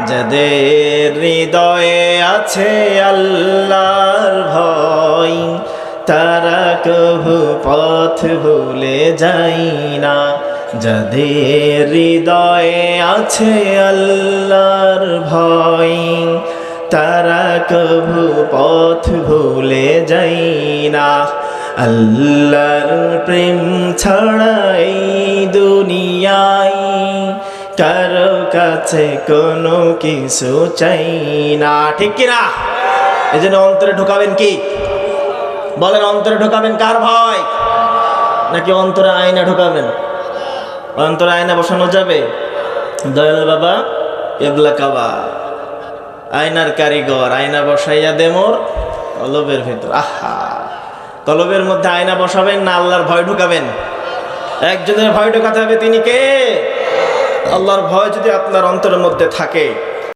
যাদের হৃদয়ে আছে আল্লাহর ভয়, তারা কভু পথ ভুলে যায় না। যাদের হৃদয়ে আছে আল্লাহর ভয়, তারা কভু পথ ভুলে যায় না। আল্লাহর প্রেম ছাড়া এই দুনিয়ায় কারো কাছে কোনো কিছু চাই না। ঠিক কিনা? এই জন্য অন্তরে ঢোকাবেন কি? বলেন, অন্তরে ঢোকাবেন কার ভয়? নাকি অন্তরে আয়না ঢোকাবেন? অন্তরে আয়না বসানো যাবে? দয়াল বাবা এবলা কাবা আয়নার কারিগর, আয়না বসাইয়া দে মোর কলবের ভিতর। আহা, কলবের মধ্যে আয়না বসাবেন না আল্লাহর ভয় ঢুকাবেন? একজনের ভয় ঢুকাতে হবে, তিনি কে? আল্লাহর ভয় যদি আপনার অন্তরের মধ্যে থাকে,